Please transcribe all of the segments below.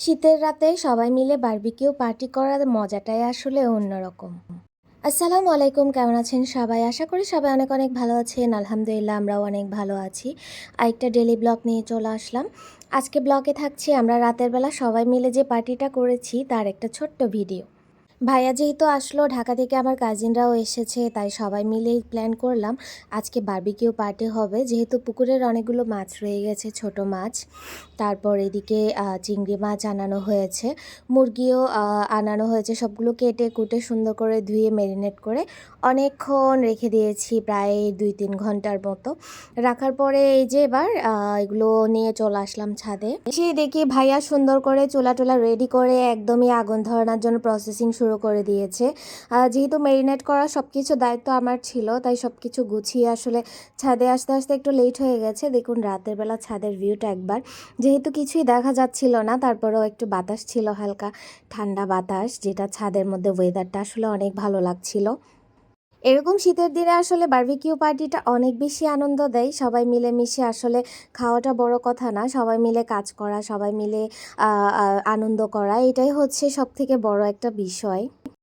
শীতের রাতে সবাই মিলে বারবিকিউ পার্টি করার মজাটাই আসলে অন্যরকম। আসসালামু আলাইকুম, কেমন আছেন সবাই? আশা করি সবাই অনেক অনেক ভালো আছেন। আলহামদুলিল্লাহ আমরাও অনেক ভালো আছি। আরেকটা ডেইলি ব্লগ নিয়ে চলে আসলাম। আজকে ব্লগে থাকছি আমরা রাতের বেলা সবাই মিলে যে পার্টিটা করেছি তার একটা ছোট্ট ভিডিও। ভাইয়া যেহেতু আসলো ঢাকা থেকে, আমার কাজিনরাও এসেছে, তাই সবাই মিলেই প্ল্যান করলাম আজকে বারবিকিউ পার্টি হবে। যেহেতু পুকুরের অনেকগুলো মাছ রয়ে গেছে, ছোট মাছ, তারপর এদিকে চিংড়ি মাছ আনানো হয়েছে, মুরগিও আনানো হয়েছে। সবগুলো কেটে কুটে সুন্দর করে ধুয়ে ম্যারিনেট করে অনেকক্ষণ রেখে দিয়েছি, প্রায় 2-3 ঘন্টার মতো রাখার পরে এই যে এবার এগুলো নিয়ে চলে আসলাম ছাদে। সে দেখি ভাইয়া সুন্দর করে চুলা টুলা রেডি করে একদমই আগুন ধরানোর জন্য প্রসেসিং শুরু করে দিয়েছে। যেহেতু ম্যারিনেট করা সব কিছু দায়িত্ব আমার ছিল, তাই সব কিছু গুছিয়ে আসলে ছাদে আসতে আসতে একটু লেট হয়ে গেছে। দেখুন রাতের বেলা ছাদের ভিউটা একবার, যেহেতু কিছুই দেখা যাচ্ছিল না, তারপরেও একটু বাতাস ছিল, হালকা ঠান্ডা বাতাস, যেটা ছাদের মধ্যে ওয়েদারটা আসলে অনেক ভালো লাগছিল। এরকম শীতের দিনে আসলে বারবিকিউ পার্টিটা অনেক বেশি আনন্দ দেয়। সবাই মিলেমিশে আসলে খাওয়াটা বড় কথা না, সবাই মিলে কাজ করা, সবাই মিলে আনন্দ করা, এটাই হচ্ছে সবথেকে বড় একটা বিষয়।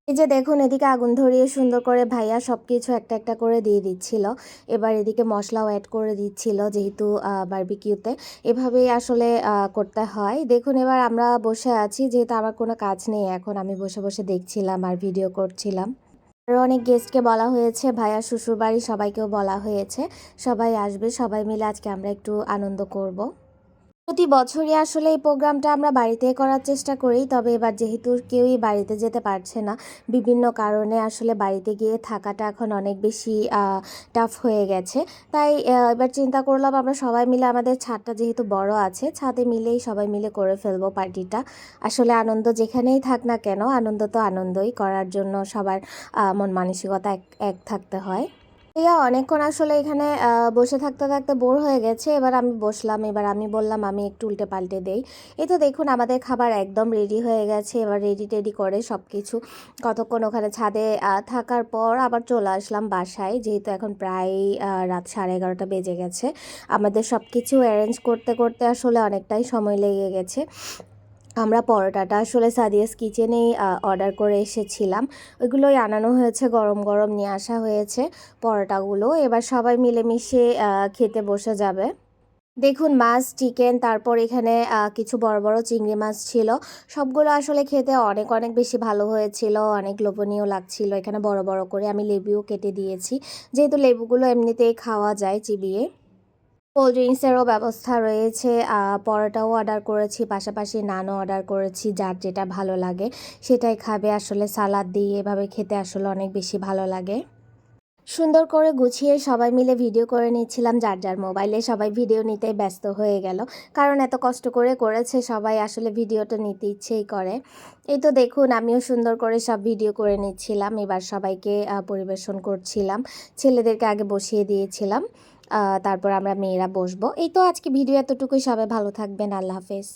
এই যে দেখুন এদিকে আগুন ধরিয়ে সুন্দর করে ভাইয়া সব কিছু একটা একটা করে দিয়ে দিচ্ছিল। এবার এদিকে মশলাও অ্যাড করে দিচ্ছিল, যেহেতু বারবিকিউতে এভাবেই আসলে করতে হয়। দেখুন এবার আমরা বসে আছি, যেহেতু আমার কোনো কাজ নেই এখন, আমি বসে বসে দেখছিলাম আর ভিডিও করছিলাম। আরও অনেক গেস্টকে বলা হয়েছে, ভাইয়া শ্বশুরবাড়ি সবাইকেও বলা হয়েছে, সবাই আসবে, সবাই মিলে আজকে আমরা একটু আনন্দ করব। প্রতি বছরই আসলে এই প্রোগ্রামটা আমরা বাড়িতে করার চেষ্টা করি, তবে এবার যেহেতু কেউই বাড়িতে যেতে পারছে না, বিভিন্ন কারণে আসলে বাড়িতে গিয়ে থাকাটা এখন অনেক বেশি টাফ হয়ে গেছে। তাই এবার চিন্তা করলাম আমরা সবাই মিলে, আমাদের ছাদটা যেহেতু বড় আছে, ছাদে মিলেই সবাই মিলে করে ফেলবো পার্টিটা। আসলে আনন্দ যেখানেই থাক না কেন, আনন্দ তো আনন্দই, করার জন্য সবার মন মানসিকতা এক এক থাকতে হয়। অনেকক্ষণ আসলে এখানে বসে থাকতে থাকতে বোর হয়ে গেছে। এবার আমি বসলাম, এবার আমি বললাম আমি একটু উল্টে পাল্টে দেই। এই তো দেখুন আমাদের খাবার একদম রেডি হয়ে গেছে। এবার রেডি টেডি করে সব কিছু কতক্ষণ ওখানে ছাদে থাকার পর আবার চলে আসলাম বাসায়, যেহেতু এখন প্রায় রাত 11:30 বেজে গেছে। আমাদের সব কিছু অ্যারেঞ্জ করতে করতে আসলে অনেকটাই সময় লেগে গেছে। আমরা পরোটাটা আসলে সাদিয়াস কিচেনেই অর্ডার করে এসেছিলাম, ওইগুলোই আনানো হয়েছে, গরম গরম নিয়ে আসা হয়েছে পরোটাগুলো। এবার সবাই মিলেমিশে খেতে বসে যাবে। দেখুন মাছ, চিকেন, তারপর এখানে কিছু বড় বড় চিংড়ি মাছ ছিল। সবগুলো আসলে খেতে অনেক অনেক বেশি ভালো হয়েছিল, অনেক লোভনীয় লাগছিল। এখানে বড় বড় করে আমি লেবুও কেটে দিয়েছি, যেহেতু লেবুগুলো এমনিতেই খাওয়া যায় চিবিয়ে। কোল্ড ড্রিঙ্কসেরও ব্যবস্থা রয়েছে, পরোটাও অর্ডার করেছি, পাশাপাশি নানও অর্ডার করেছি, যার যেটা ভালো লাগে সেটাই খাবে। আসলে সালাদ দিয়ে এভাবে খেতে আসলে অনেক বেশি ভালো লাগে। সুন্দর করে গুছিয়ে সবাই মিলে ভিডিও করে নিচ্ছিলাম, যার যার মোবাইলে সবাই ভিডিও নিতে ব্যস্ত হয়ে গেল, কারণ এত কষ্ট করে করেছে, সবাই আসলে ভিডিওটা নিতে ইচ্ছেই করে। এই তো দেখুন আমিও সুন্দর করে সব ভিডিও করে নিচ্ছিলাম, এবার সবাইকে পরিবেশন করছিলাম। ছেলেদেরকে আগে বসিয়ে দিয়েছিলাম, তারপর আমরা মেয়েরা বসবো। এই তো আজকে ভিডিও এতটুকুই, সবাই ভালো থাকবেন, আল্লাহ হাফেজ।